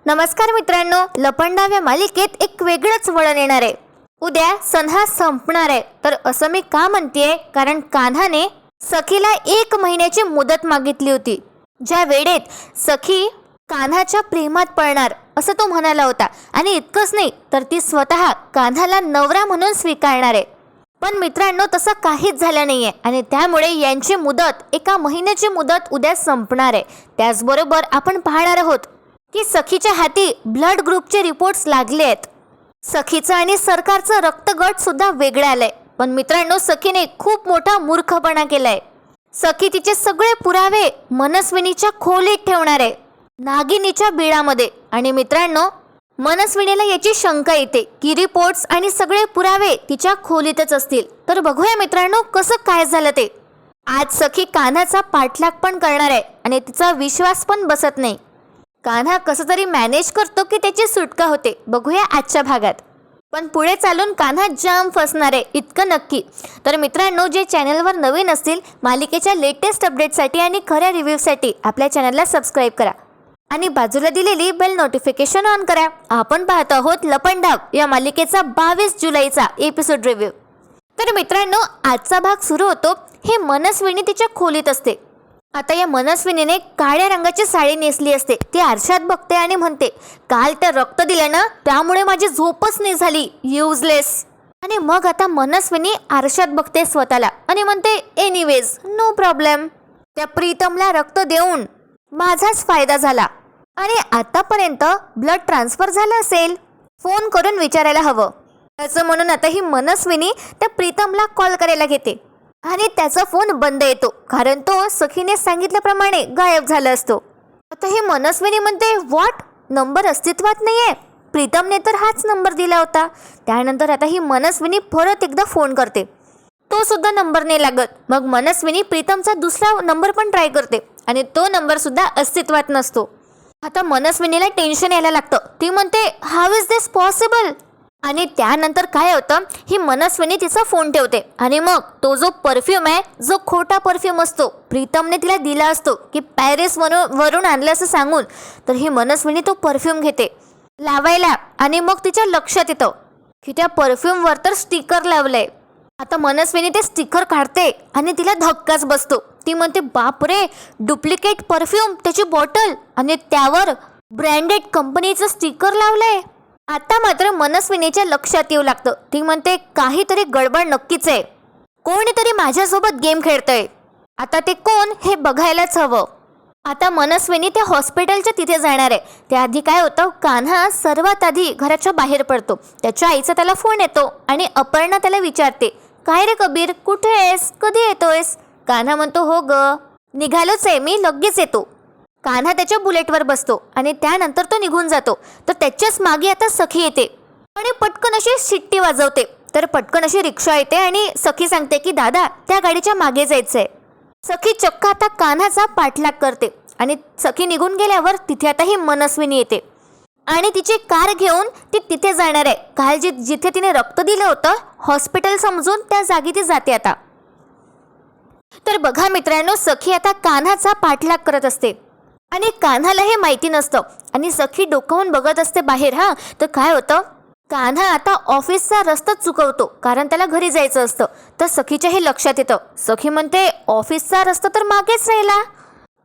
नमस्कार मित्रांनो, लपंडाव या मालिकेत एक वेगळंच वळण येणार आहे। उद्या संन्हा संपणार आहे। तर असं मी का म्हणतेय, कारण कान्हाने सखीला 1 महिन्याची मुदत मागितली होती, ज्या वेळेत सखी कान्हाच्या प्रेमात पडणार असं तो म्हणाला होता। आणि इतकंच नाही तर ती स्वतः कान्हाला नवरा म्हणून स्वीकारणार आहे। पण मित्रांनो, तसं काहीच झालं नाहीये आणि त्यामुळे यांची मुदत 1 महिन्याची मुदत उद्या संपणार आहे। त्याचबरोबर आपण पाहणार आहोत की सखीच्या हाती ब्लड ग्रुपचे रिपोर्ट्स लागले आहेत। सखीचं आणि सरकारचं रक्तगट सुद्धा वेगळं आलंय। पण मित्रांनो, सखीने खूप मोठा मूर्खपणा केलाय। सखी तिचे सगळे पुरावे मनस्विनीच्या खोलीत ठेवणार आहे, नागिनीच्या बिळामध्ये। आणि मित्रांनो, मनस्विनीला याची शंका येते की रिपोर्ट्स आणि सगळे पुरावे तिच्या खोलीतच असतील। तर बघूया मित्रांनो कसं काय झालं ते। आज सखी कान्हाचा पाठलाग पण करणार आहे आणि तिचा विश्वास पण बसत नाही। कान्हा कसं तरी मॅनेज करतो की त्याची सुटका होते, बघूया आजच्या भागात। पण पुढे चालून कान्हा जाम फसणार आहे, इतकं नक्की। तर मित्रांनो, जे चॅनलवर नवीन असतील, मालिकेच्या लेटेस्ट अपडेटसाठी आणि खऱ्या रिव्ह्यूसाठी आपल्या चॅनलला सबस्क्राईब करा आणि बाजूला दिलेली बेल नोटिफिकेशन ऑन करा। आपण पाहत आहोत लपंडाव या मालिकेचा 22 जुलैचा एपिसोड रिव्ह्यू। तर मित्रांनो, आजचा भाग सुरू होतो हे मनस्विनी तिच्या खोलीत असते। आता या मनस्विनीने काळ्या रंगाची साडी नेसली असते। ती आरशात बघते आणि म्हणते, काल त्या रक्त दिलं ना, त्यामुळे माझी झोपच नाही झाली, युजलेस। आणि मग आता मनस्विनी आरशात बघते स्वतःला आणि म्हणते, एनिवेज नो प्रॉब्लेम, त्या प्रीतमला रक्त देऊन माझाच फायदा झाला आणि आतापर्यंत ब्लड ट्रान्सफर झालं असेल, फोन करून विचारायला हवं असं म्हणून आता ही मनस्विनी त्या प्रीतमला कॉल करायला घेते। आणि त्याचा फोन बंद येतो, कारण तो सखीने सांगितल्याप्रमाणे गायब झाला असतो। आता ही मनस्विनी म्हणते, व्हॉट, नंबर अस्तित्वात नाहीये, प्रीतमने तर हाच नंबर दिला होता। त्यानंतर आता ही मनस्विनी परत एकदा फोन करते, तो सुद्धा नंबर नाही लागत। मग मनस्विनी प्रीतमचा दुसरा नंबर पण ट्राय करते आणि तो नंबर सुद्धा अस्तित्वात नसतो। आता मनस्विनीला टेन्शन यायला लागतं। ती म्हणते, हाऊ इज दिस पॉसिबल। आणि त्यानंतर काय होतं, ही मनस्विनी तिचा फोन ठेवते आणि मग तो जो परफ्यूम आहे, जो खोटा परफ्यूम असतो, प्रीतमने तिला दिला असतो की पॅरिस वरून आणलं असं सांगून, तर ही मनस्विनी तो परफ्यूम घेते लावायला। आणि मग तिच्या लक्षात येतं की त्या परफ्यूमवर तर स्टिकर लावलंय। आता मनस्विनी ते स्टिकर काढते आणि तिला धक्काच बसतो। ती म्हणते, बापरे, डुप्लिकेट परफ्यूम, त्याची बॉटल आणि त्यावर ब्रँडेड कंपनीचं स्टिकर लावलंय। आता मात्र मनस्विनीच्या लक्षात येऊ लागतं। ती म्हणते, काहीतरी गडबड नक्कीच आहे, कोणीतरी माझ्यासोबत गेम खेळतंय। आता ते कोण हे बघायलाच हवं। आता मनस्विनी त्या हॉस्पिटलच्या तिथे जाणार आहे। त्याआधी काय होतं, कान्हा सर्वात आधी घराच्या बाहेर पडतो। त्याच्या आईचा त्याला फोन येतो आणि अपर्णा त्याला विचारते, काय रे कबीर, कुठे आहेस, कधी येतोयस? कान्हा म्हणतो, हो ग, निघालोच आहे मी, लगेच येतो। कान्हा त्याच्या बुलेटवर बसतो आणि त्यानंतर तो निघून जातो। तर त्याच्याच मागे आता सखी येते आणि पटकन अशी शिट्टी वाजवते। तर पटकन अशी रिक्षा येते आणि सखी सांगते की दादा, त्या गाडीच्या मागे जायचंय। सखी चक्क आता कान्हाचा पाठलाग करते आणि सखी निघून गेल्यावर तिथे आता ही मनस्विनी येते आणि तिची कार घेऊन ती तिथे जाणार आहे। काल जिथे तिने रक्त दिलं होतं, हॉस्पिटल समजून त्या जागी ती जाते आता। तर बघा मित्रांनो, सखी आता कान्हाचा पाठलाग करत असते आणि कान्हाला हे माहिती नसतं आणि सखी डोकावून बघत असते बाहेर। तर काय होतं, कान्हा आता ऑफिसचा रस्ता चुकवतो, कारण त्याला घरी जायचं असतं। तर सखीच्या हे लक्षात येतं। सखी म्हणते, ऑफिसचा रस्ता तर मागेच राहिला,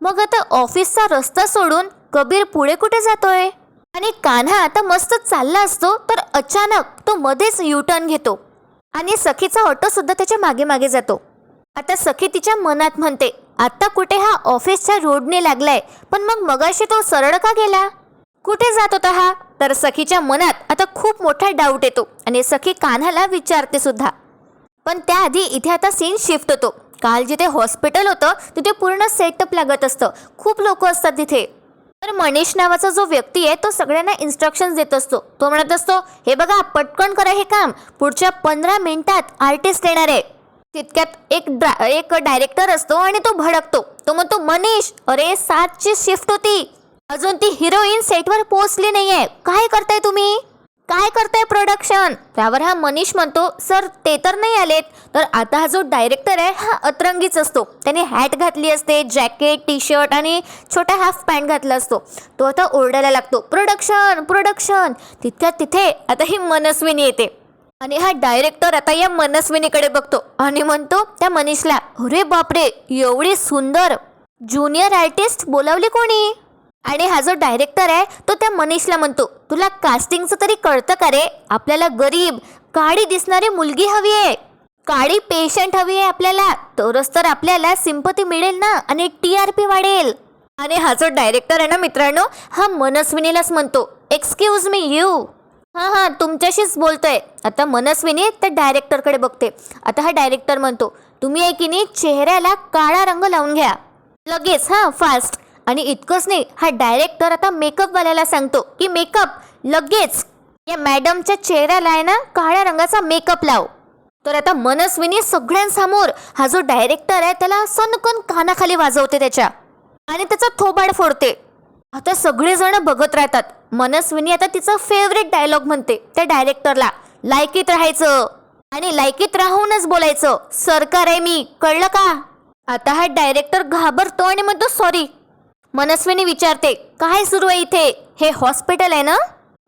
मग आता ऑफिसचा रस्ता सोडून कबीर पुढे कुठे जातोय? आणि कान्हा आता मस्त चालला असतो, तर अचानक तो मध्येच युटर्न घेतो आणि सखीचा ऑटो सुद्धा त्याच्या मागे मागे जातो। आता सखी तिच्या मनात म्हणते, आता कुठे हा ऑफिसच्या रोडने लागलाय, पण मग मगाशी तो सरळ का गेला, कुठे जात होता हा? तर सखीच्या मनात आता खूप मोठा डाऊट येतो आणि सखी कान्हाला विचारते सुद्धा। पण त्याआधी इथे आता सीन शिफ्ट होतो। काल जिथे हॉस्पिटल होतं तिथे पूर्ण सेटअप लागत असतं, खूप लोक असतात तिथे। तर मनीष नावाचा जो व्यक्ती आहे, तो सगळ्यांना इन्स्ट्रक्शन्स देत असतो। तो म्हणत असतो, हे बघा, पटकन करा हे काम, पुढच्या 15 मिनिटात आर्टिस्ट येणार आहे। तितक्यात एक डायरेक्टर असतो आणि तो भडकतो। तो म्हणतो, मनीष, अरे 7ची शिफ्ट होती, अजून ती हिरोईन सेटवर पोहोचली नाहीये, काय करताय तुम्ही? काय करताय प्रोडक्शन? त्यावर हा मनीष म्हणतो, सर ते तर नाही आलेत. तर आता हा जो डायरेक्टर आहे हा अतरंगीच असतो. त्याने हॅट घातली असते, जॅकेट, टी शर्ट आणि छोटा हाफ पॅन्ट घातला असतो. तो आता ओरडायला लागतो, प्रोडक्शन प्रोडक्शन. तितक्यात तिथे आता ही मनस्विनी येते आणि हा डायरेक्टर आता या मनस्विनीकडे बघतो आणि म्हणतो त्या मनीषला, अरे बापरे, एवढी सुंदर ज्युनियर आर्टिस्ट बोलावली कोणी? आणि हा जो डायरेक्टर आहे तो त्या मनीषला म्हणतो, तुला कास्टिंगचं तरी कळतं का रे? आपल्याला गरीब काळी दिसणारी मुलगी हवी आहे, काळी पेशंट हवी आहे आपल्याला, तरच तर आपल्याला सिंपती मिळेल ना आणि TRP वाढेल. आणि हा जो डायरेक्टर आहे ना मित्रांनो, हा मनस्विनीलाच म्हणतो, एक्सक्यूज मी यू. हां तुमच्याशीच बोलतोय. आता मनस्विनी त्या डायरेक्टरकडे बघते. आता हा डायरेक्टर म्हणतो, तुम्ही आहे की नाही चेहऱ्याला काळा रंग लावून घ्या लगेच, फास्ट. आणि इतकंच नाही, हा डायरेक्टर आता मेकअपवाल्याला सांगतो की मेकअप लगेच या मॅडमच्या चेहऱ्याला आहे ना काळ्या रंगाचा मेकअप लाव. तर आता मनस्विनी सगळ्यांसमोर हा जो डायरेक्टर आहे त्याला सनकन कानाखाली वाजवते त्याच्या आणि त्याचा थोबाड फोडते. आता सगळेजण बघत राहतात. मनस्विनी आता तिचा फेवरेट डायलॉग म्हणते त्या डायरेक्टरला, लायकीत राहायचं आणि लायकीत राहूनच बोलायचं, सरकार आहे मी, कळलं का? आता हा डायरेक्टर घाबरतो आणि म्हणतो सॉरी. मनस्विनी विचारते, काय सुरू आहे इथे? हे हॉस्पिटल आहे ना?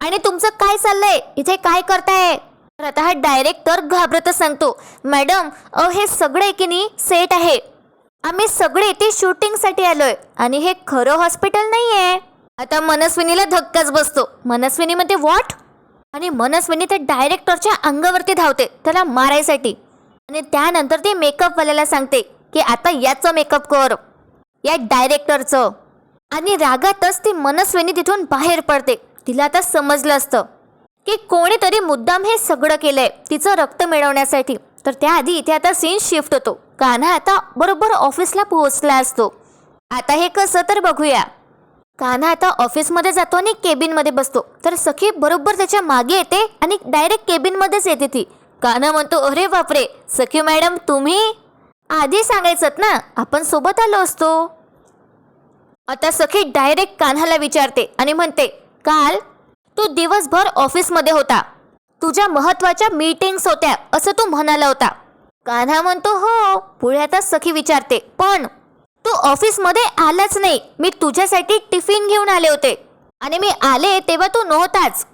आणि तुमचं काय चाललंय इथे, काय करताय? तर आता हा डायरेक्टर घाबरतच सांगतो, मॅडम हे सगळे की नाही सेट आहे, आम्ही सगळे इथे शूटिंगसाठी आलोय आणि हे खरं हॉस्पिटल नाही आहे. आता मनस्विनीला धक्काच बसतो. मनस्विनी म्हणते व्हॉट? आणि मनस्विनी त्या डायरेक्टरच्या अंगावरती धावते त्याला मारायसाठी. आणि त्यानंतर ती मेकअपवाल्याला सांगते की आता याचं मेकअप कर, या डायरेक्टरचं. आणि रागातच ती मनस्विनी तिथून बाहेर पडते. तिला आता समजलं असतं की कोणीतरी मुद्दाम हे सगळं केलंय तिचं रक्त मिळवण्यासाठी. तर त्याआधी इथे आता सीन शिफ्ट होतो. कान्हा आता बरोबर ऑफिसला पोहोचला असतो. आता हे कसं तर बघूया. कान्हा आता ऑफिसमध्ये जातो आणि केबिनमध्ये बसतो. तर सखी बरोबर त्याच्या मागे येते आणि डायरेक्ट केबिनमध्येच येते ती. कान्हा म्हणतो, अरे बापरे सखी मॅडम, तुम्ही आधी सांगायचं ना, आपण सोबत आलो असतो. आता सखी डायरेक्ट कान्हाला विचारते आणि म्हणते, काल तू दिवसभर ऑफिसमध्ये होता, तुझ्या महत्वाच्या मीटिंग्स होत्या असं तू म्हणाला होता. कान्हा म्हणतो हो. पुढे आता सखी विचारते, पण तू ऑफिसमध्ये आलाच नाही, मी तुझ्यासाठी टिफिन घेऊन आले होते आणि मी आले तेव्हा तू नव्हताच.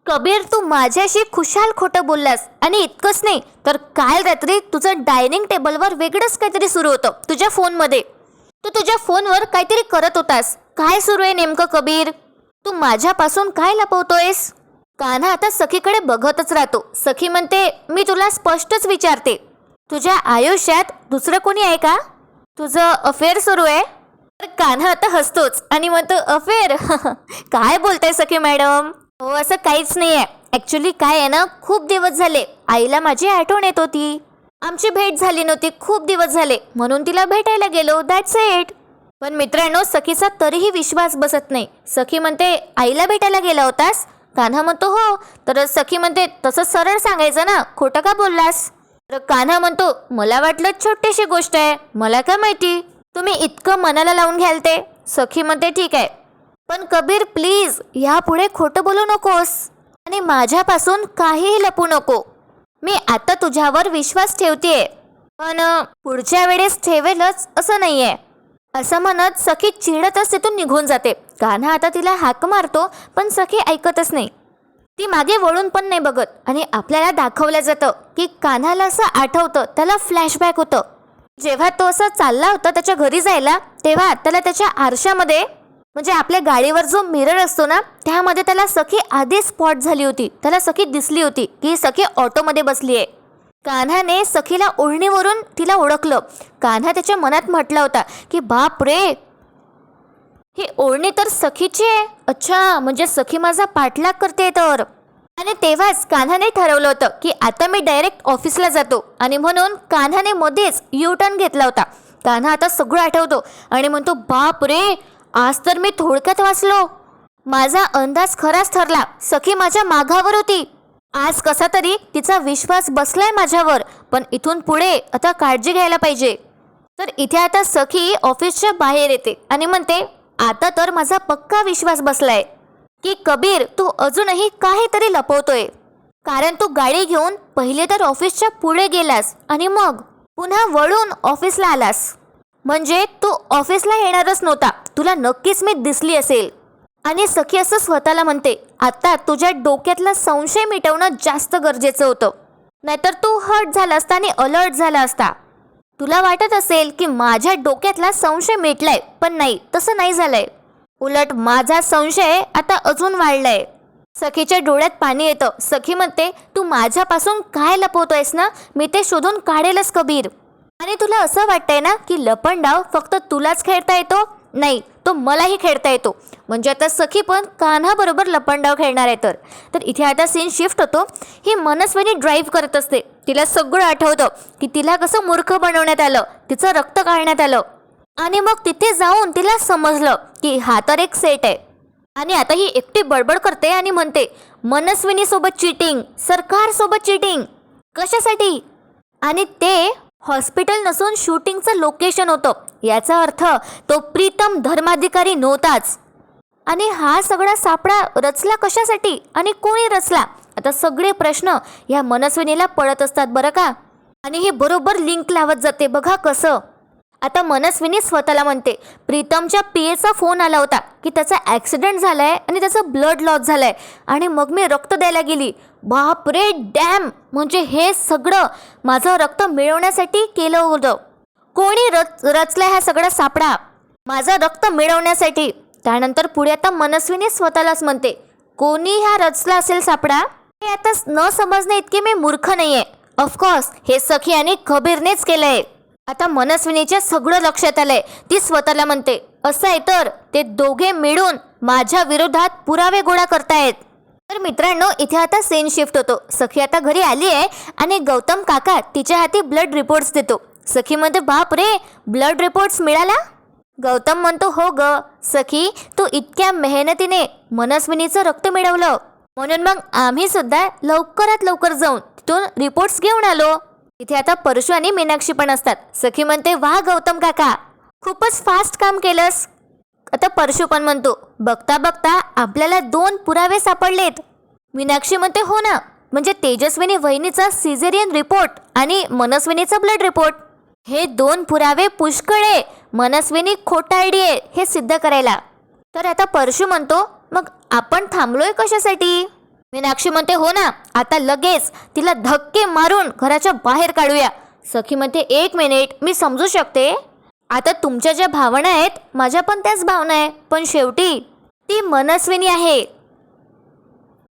कबीर, तू माझ्याशी खुशाल खोटं बोललास. आणि इतकंच नाही तर काल रात्री तुझं डायनिंग टेबलवर वेगळंच काहीतरी सुरू होतं तुझ्या फोनमध्ये. तू तुझ्या फोनवर काहीतरी करत होतास. काय सुरू आहे नेमकं कबीर? तू माझ्यापासून काय लपवतोयस? कान्हा आता सखीकडे बघतच राहतो. सखी म्हणते, मी तुला स्पष्टच विचारते, तुझ्या आयुष्यात दुसरं कोणी आहे का? तुझं अफेअर सुरू आहे? तर कान्हा आता हसतोच आणि म्हणतो, अफेअर? काय बोलताय सखी मॅडम? हो असं काहीच नाही आहे. ॲक्च्युली काय आहे ना, खूप दिवस झाले आईला माझी आठवण येत होती. आमची भेट झाली नव्हती खूप दिवस झाले, म्हणून तिला भेटायला गेलो, दॅट्स इट. पण मित्रांनो, सखीचा तरीही विश्वास बसत नाही. सखी म्हणते, आईला भेटायला गेला होतास? कान्हा म्हणतो हो. तर सखी म्हणते, तसं सरळ सांगायचं ना, खोटं का बोललास? तर कान्हा म्हणतो, मला वाटलं छोटीशी गोष्ट आहे, मला काय माहिती तुम्ही इतकं मनाला लावून घ्याल ते. सखी म्हणते, ठीक आहे, पण कबीर प्लीज यापुढे खोटं बोलू नकोस आणि माझ्यापासून काहीही लपू नको. मी आता तुझ्यावर विश्वास ठेवतेय, पण पुढच्या वेळेस ठेवेलच असं नाहीये. असं म्हणत सखी चिडतच तिथून निघून जाते. कान्हा आता तिला हाक मारतो, पण सखी ऐकतच नाही. ती मागे वळून पण नाही बघत. आणि आपल्याला दाखवलं जातं की कान्हाला असं आठवतं, त्याला फ्लॅशबॅक होतं. जेव्हा तो असं चालला होता त्याच्या घरी जायला, तेव्हा त्याला त्याच्या आरशामध्ये, म्हणजे आपल्या गाडीवर जो मिरर असतो ना, त्यामध्ये त्याला सखी आधी स्पॉट झाली होती. त्याला सखी दिसली होती की सखी ऑटोमध्ये बसली आहे. कान्हाने सखीला ओढणीवरून तिला ओळखलं. कान्हा त्याच्या मनात म्हटला होता की बाप रे, ही ओढणी तर सखीची आहे. अच्छा, म्हणजे सखी माझा पाठलाग करते तर. आणि तेव्हाच कान्हाने ठरवलं होतं की आता मी डायरेक्ट ऑफिसला जातो, आणि म्हणून कान्हाने मध्येच यू टर्न घेतला होता. कान्हा आता सगळं आठवतो आणि म्हणतो, बाप रे, आज तर मी थोडक्यात वाचलो. माझा अंदाज खराच ठरला. सखी माझ्या मागावर होती. आज कसा तरी तिचा विश्वास बसलाय माझ्यावर, पण इथून पुढे आता काळजी घ्यायला पाहिजे. तर इथे आता सखी ऑफिसच्या बाहेर येते आणि म्हणते, आता तर माझा पक्का विश्वास बसलाय. की कबीर तू अजूनही काहीतरी लपवतोय. कारण तू गाडी घेऊन पहिले तर ऑफिसच्या पुढे गेलास आणि मग पुन्हा वळून ऑफिसला आलास. म्हणजे तू ऑफिसला येणारच नव्हता. तुला नक्कीच मी दिसली असेल. आणि सखी असं स्वतःला म्हणते, आता तुझ्या डोक्यातला संशय मिटवणं जास्त गरजेचं होतं. नाहीतर तू हर्ट झाला असता आणि अलर्ट झाला असता. तुला वाटत असेल की माझ्या डोक्यातला संशय मिटलाय, पण नाही, तसं नाही झालंय. उलट माझा संशय आता अजून वाढलाय. सखीच्या डोळ्यात पाणी येतं. सखी म्हणते, तू माझ्यापासून काय लपवतोयस ना, मी ते शोधून काढेलच कबीर. आणि तुला असं वाटतंय ना की लपंडाव फक्त तुलाच खेळता येतो? नाही, तो मलाही खेळता येतो. म्हणजे आता सखी पण कान्हाबरोबर लपंडाव खेळणार आहे. तर इथे आता सीन शिफ्ट होतो. ही मनस्विनी ड्राईव्ह करत असते. तिला सगळं आठवतं की तिला कसं मूर्ख बनवण्यात आलं, तिचं रक्त काढण्यात आलं. आणि मग तिथे जाऊन तिला समजलं की हा तर एक सेट आहे. आणि आता ही एकटी बडबड करते आणि म्हणते, मनस्विनीसोबत चिटिंग, सरकारसोबत चिटिंग, कशासाठी? आणि ते हॉस्पिटल नसून शूटिंगचं लोकेशन होतं. याचा अर्थ तो प्रीतम धर्माधिकारी नव्हताच. आणि हा सगळा सापळा रचला कशासाठी आणि कोणी रचला? आता सगळे प्रश्न या मनस्विनीला पडत असतात बरं का. आणि हे बरोबर लिंक लावत जाते बघा कसं. आता मनस्विनी स्वतःला म्हणते, प्रीतमच्या पीएचा फोन आला होता की त्याचा ॲक्सिडेंट झालाय आणि त्याचं ब्लड लॉस झालाय आणि मग मी रक्त द्यायला गेली. बाप रे डॅम, म्हणजे हे सगळं माझं रक्त मिळवण्यासाठी केलं होतं. कोणी रचलाय हा सगळा सापळा? माझं रक्त मिळवण्यासाठी. त्यानंतर पुढे आता मनस्विनी स्वतःलाच म्हणते, कोणी हा रचला असेल सापळा? हे आता न समजणे इतके मी मूर्ख नाहीये. ऑफकोर्स हे सखी आणि कबीरनेच केलंय. आता मनस्विनीच्या सगळं लक्षात आलंय. ती स्वतःला म्हणते, असं आहे तर ते दोघे मिळून माझ्या विरोधात पुरावे गोळा करतायत. तर मित्रांनो, इथे आता सीन शिफ्ट होतो. सखी आता घरी आली आहे आणि गौतम काका तिच्या हाती ब्लड रिपोर्ट्स देतो. सखी म्हणते, बाप रे, ब्लड रिपोर्ट्स मिळाला? गौतम म्हणतो, हो ग सखी, तू इतक्या मेहनतीने मनस्विनीचं रक्त मिळवलं, म्हणून मग आम्ही सुद्धा लवकरात लवकर जाऊन तिथून रिपोर्ट्स घेऊन आलो. इथे आता परशु आणि मीनाक्षी पण असतात. सखी म्हणते, वाह गौतम काका, खूपच फास्ट काम केलंस. आता परशु पण म्हणतो, बघता बघता आपल्याला 2 पुरावे सापडलेत. मीनाक्षी म्हणते, हो ना, म्हणजे तेजस्विनी वहिनीचा सिझेरियन रिपोर्ट आणि मनस्विनीचा ब्लड रिपोर्ट. हे 2 पुरावे पुष्कळ आहे. मनस्विनी खोटारडी आहे हे सिद्ध करायला. तर आता परशु म्हणतो, मग आपण थांबलोय कशासाठी? मीनाक्षी म्हणते, हो ना, आता लगेच तिला धक्के मारून घराच्या बाहेर काढूया. सखी म्हणते, 1 मिनिट, मी समजू शकते. आता तुमच्या ज्या भावना आहेत माझ्या पण त्याच भावना आहे, पण शेवटी ती मनस्विनी आहे.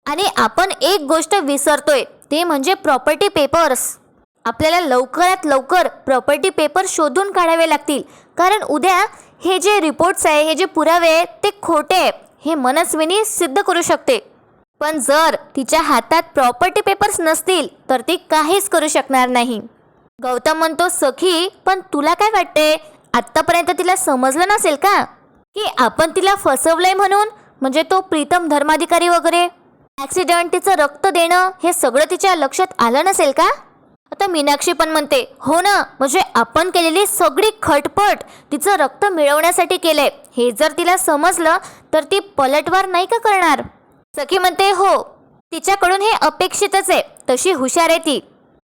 आणि आपण एक गोष्ट विसरतोय, ते म्हणजे प्रॉपर्टी पेपर्स. आपल्याला लवकरात लवकर प्रॉपर्टी पेपर शोधून काढावे लागतील. कारण उद्या हे जे रिपोर्ट्स आहे, हे जे पुरावे आहेत ते खोटे आहे हे मनस्विनी सिद्ध करू शकते. पण जर तिच्या हातात प्रॉपर्टी पेपर्स नसतील तर ती काहीच करू शकणार नाही. गौतम म्हणतो, सखी, पण तुला काय वाटते, आत्तापर्यंत तिला समजलं नसेल का की आपण तिला फसवलंय म्हणून? म्हणजे तो प्रीतम धर्माधिकारी वगैरे, ॲक्सिडेंट, तिचं रक्त देणं, हे सगळं तिच्या लक्षात आलं नसेल का? आता मीनाक्षी पण म्हणते, हो ना, म्हणजे आपण केलेली सगळी खटपट तिचं रक्त मिळवण्यासाठी केलंय हे जर तिला समजलं तर ती पलटवार नाही का करणार? सखी म्हणते, हो, तिच्याकडून हे अपेक्षितच आहे, तशी हुशार आहे ती.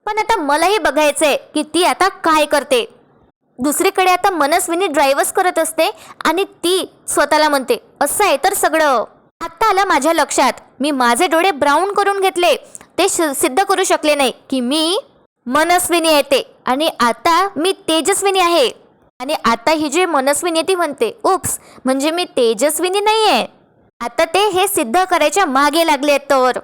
पण आता मलाही बघायचंय की ती आता काय करते. दुसरीकडे आता मनस्विनी ड्राईव्हच करत असते आणि ती स्वतःला म्हणते, असं आहे तर सगळं आत्ता आलं माझ्या लक्षात. मी माझे डोळे ब्राऊन करून घेतले, ते सिद्ध करू शकले नाही की मी मनस्विनी आहे ते, आणि आता मी तेजस्विनी आहे. आणि आता ही जी मनस्विनी ती म्हणते, उप्स, म्हणजे मी तेजस्विनी नाही आहे. आता ते हे सिद्ध करायच्या मागे लागले तर.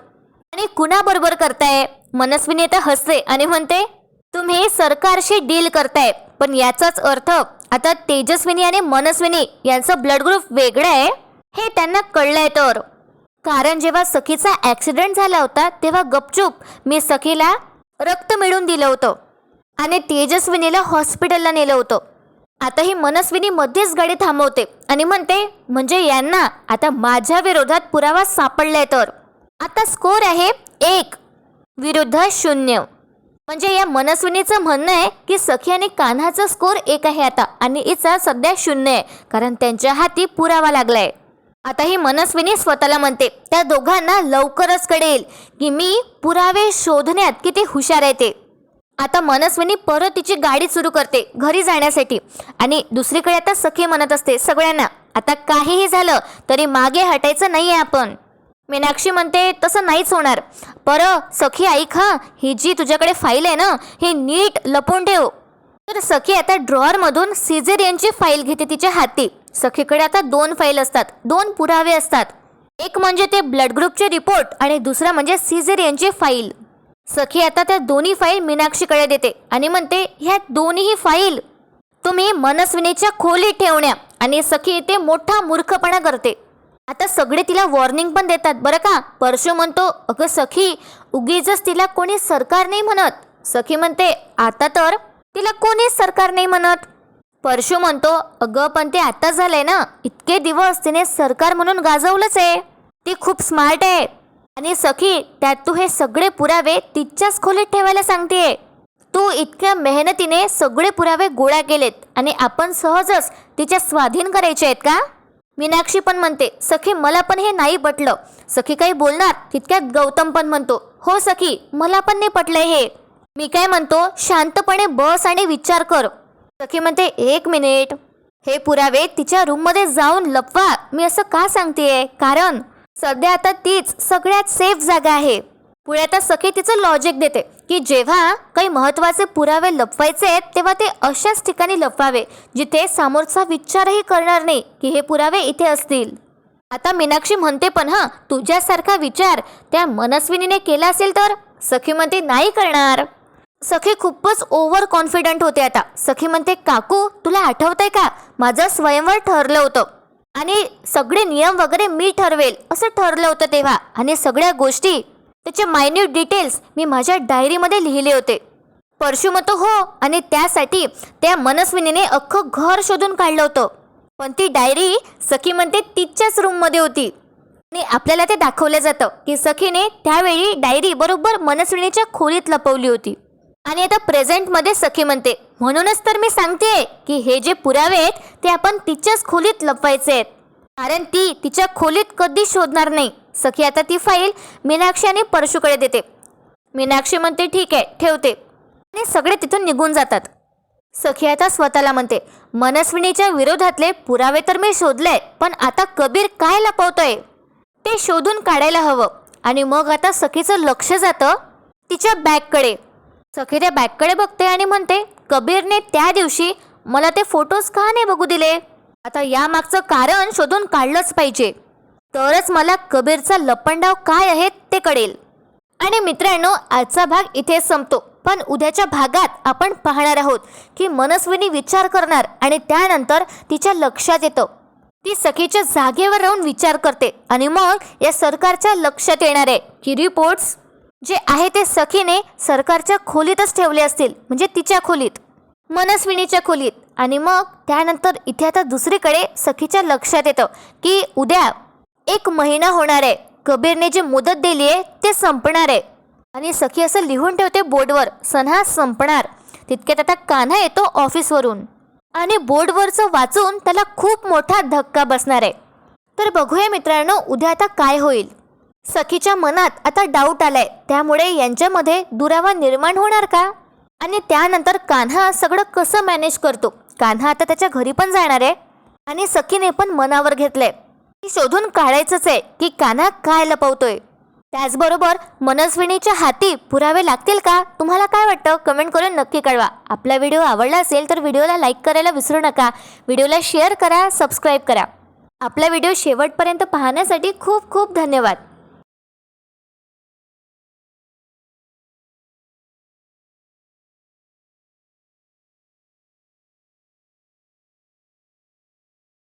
आणि कुणाबरोबर करताय? मनस्विनी आता हसते आणि म्हणते, तुम्ही सरकारशी डील करताय, पण याचाच अर्थ आता तेजस्विनी आणि मनस्विनी यांचं ब्लड ग्रुप वेगळं आहे हे त्यांना कळलंय तर. कारण जेव्हा सखीचा ॲक्सिडेंट झाला होता तेव्हा गपचूप मी सखीला रक्त मिळवून दिलं होतं आणि तेजस्विनीला हॉस्पिटलला नेलं होतं. आता ही मनस्विनी मध्येच गाडी थांबवते आणि म्हणते, म्हणजे यांना आता माझ्या विरोधात पुरावा सापडलाय तर. आता स्कोर आहे 1 विरुद्ध 0. म्हणजे या मनस्विनीचं म्हणणं आहे की सखी आणि कान्हाचा स्कोर 1 आहे आता, आणि हिचा सध्या 0 आहे, कारण त्यांच्या हाती पुरावा लागलाय. आता ही मनस्विनी स्वतःला म्हणते त्या दोघांना लवकरच कळेल की मी पुरावे शोधण्यात किती हुशार आहे ते. आता मनस्विनी परत तिची गाडी सुरू करते घरी जाण्यासाठी. आणि दुसरीकडे आता सखी म्हणत असते सगळ्यांना, आता काहीही झालं तरी मागे हटायचं नाहीये आपण. मीनाक्षी म्हणते तसं नाहीच होणार. सखी ऐक हा, ही जी तुझ्याकडे फाईल आहे ना, ही नीट लपवून ठेव. तर सखी आता ड्रॉअरमधून सिझेरियनची फाईल घेते तिच्या हाती. सखीकडे आता 2 फाईल असतात, 2 पुरावे असतात. एक म्हणजे ते ब्लड ग्रुपचे रिपोर्ट आणि दुसरा म्हणजे सिझेरियनची फाईल. सखी आता त्या दोन्ही फाईल मीनाक्षीकडे देते आणि म्हणते ह्या दोन्ही फाईल तुम्ही मनस्विनीच्या खोलीत ठेवण्या. आणि सखी इथे मोठा मूर्खपणा करते. आता सगळे तिला वॉर्निंग पण देतात बरं का. परशू म्हणतो अगं सखी, उगीच तिला कोणी सरकार नाही म्हणत. सखी म्हणते आता तर तिला कोणीच सरकार नाही म्हणत. परशू म्हणतो अगं पण ते आता झालंय ना, इतके दिवस तिने सरकार म्हणून गाजवलंच आहे. ती खूप स्मार्ट आहे. आणि सखी त्यात तू हे सगळे पुरावे तिच्याच खोलीत ठेवायला सांगतेय. तू इतक्या मेहनतीने सगळे पुरावे गोळा केलेत आणि आपण सहजच तिच्या स्वाधीन करायचे आहेत का. मीनाक्षी पण म्हणते सखी मला पण हे नाही पटलं. सखी काही बोलणार तितक्यात गौतम पण म्हणतो हो सखी मला पण नाही पटलंय हे. मी काय म्हणतो शांतपणे बस आणि विचार कर. सखी म्हणते 1 मिनिट, हे पुरावे तिच्या रूममध्ये जाऊन लपवा. मी असं का सांगतेय, कारण सध्या आता तीच सगळ्यात सेफ जागा आहे. पुढे आता सखी तिचं लॉजिक देते की जेव्हा काही महत्त्वाचे पुरावे लपवायचे आहेत तेव्हा ते अशाच ठिकाणी लपवावे जिथे समोरचा विचारही करणार नाही की हे पुरावे इथे असतील. आता मीनाक्षी म्हणते पण हां, तुझ्यासारखा विचार त्या मनस्विनीने केला असेल तर. सखी म्हणते नाही करणार. सखी खूपच ओव्हर कॉन्फिडंट होते आता. सखी म्हणते काकू तुला आठवतंय का, माझं स्वयंवर ठरलं होतं आणि सगळे नियम वगैरे मी ठरवेल असं ठरलं होतं तेव्हा. आणि सगळ्या गोष्टी त्याचे मायन्यूट डिटेल्स मी माझ्या डायरीमध्ये लिहिले होते. परशू म्हणतो हो, आणि त्यासाठी त्या मनस्विनीने अख्खं घर शोधून काढलं होतं. पण ती डायरी सखी म्हणते तिच्याच रूममध्ये होती. आणि आपल्याला ते दाखवलं जातं की सखीने त्यावेळी डायरी बरोबर मनस्विनीच्या खोलीत लपवली होती. आणि आता प्रेझेंटमध्ये सखी म्हणते म्हणूनच तर मी सांगते की हे जे पुरावे आहेत ते आपण तिच्याच खोलीत लपवायचे आहेत, कारण ती तिच्या खोलीत कधी शोधणार नाही. सखी आता ती फाईल मीनाक्षी आणि परशूकडे देते. मीनाक्षी म्हणते ठीक आहे ठेवते आणि सगळे तिथून निघून जातात. सखी आता स्वतःला म्हणते मनस्विनीच्या विरोधातले पुरावे तर मी शोधले, पण आता कबीर काय लपवतोय ते शोधून काढायला हवं. आणि मग आता सखीचं लक्ष जातं तिच्या बॅगकडे. सखी त्या बॅगकडे बघते आणि म्हणते कबीरने त्या दिवशी मला ते फोटोज का नाही बघू दिले. आता यामागचं कारण शोधून काढलंच पाहिजे, तरच मला कबीरचा लपंडाव काय आहे ते कळेल. आणि मित्रांनो आजचा भाग इथे संपतो, पण उद्याच्या भागात आपण पाहणार आहोत की मनस्विनी विचार करणार आणि त्यानंतर तिच्या लक्षात येतं. ती सखीच्या जागेवर राहून विचार करते आणि मग या सरकारच्या लक्षात येणार आहे की रिपोर्ट्स जे आहे ते सखीने सरकारच्या खोलीतच ठेवले असतील, म्हणजे तिच्या खोलीत, मनस्विनीच्या खोलीत. आणि मग त्यानंतर इथे आता दुसरीकडे सखीच्या लक्षात येतं की उद्या 1 महिना होणार आहे, कबीरने जी मुदत दिली आहे ते संपणार आहे. आणि सखी असं लिहून ठेवते बोर्डवर सन्हा संपणार. तितक्यात आता कान्हा येतो ऑफिसवरून आणि बोर्डवरचं वाचून त्याला खूप मोठा धक्का बसणार आहे. तर बघूया मित्रांनो उद्या आता काय होईल. सखीच्या मनात आता डाऊट आलाय, त्यामुळे यांच्यामध्ये दुरावा निर्माण होणार का. आणि त्यानंतर कान्हा सगळं कसं मॅनेज करतो. कान्हा आता त्याच्या घरी पण जाणार आहे आणि सखीने पण मनावर घेतलंय की शोधून काढायचंच आहे की कान्हा काय लपवतोय. त्याचबरोबर मनस्विनीच्या हाती पुरावे लागतील का, तुम्हाला काय वाटतं कमेंट करून नक्की कळवा. आपला व्हिडिओ आवडला असेल तर व्हिडिओला लाईक करायला विसरू नका. व्हिडिओला शेअर करा, सबस्क्राईब करा. आपला व्हिडिओ शेवटपर्यंत पाहण्यासाठी खूप खूप धन्यवाद.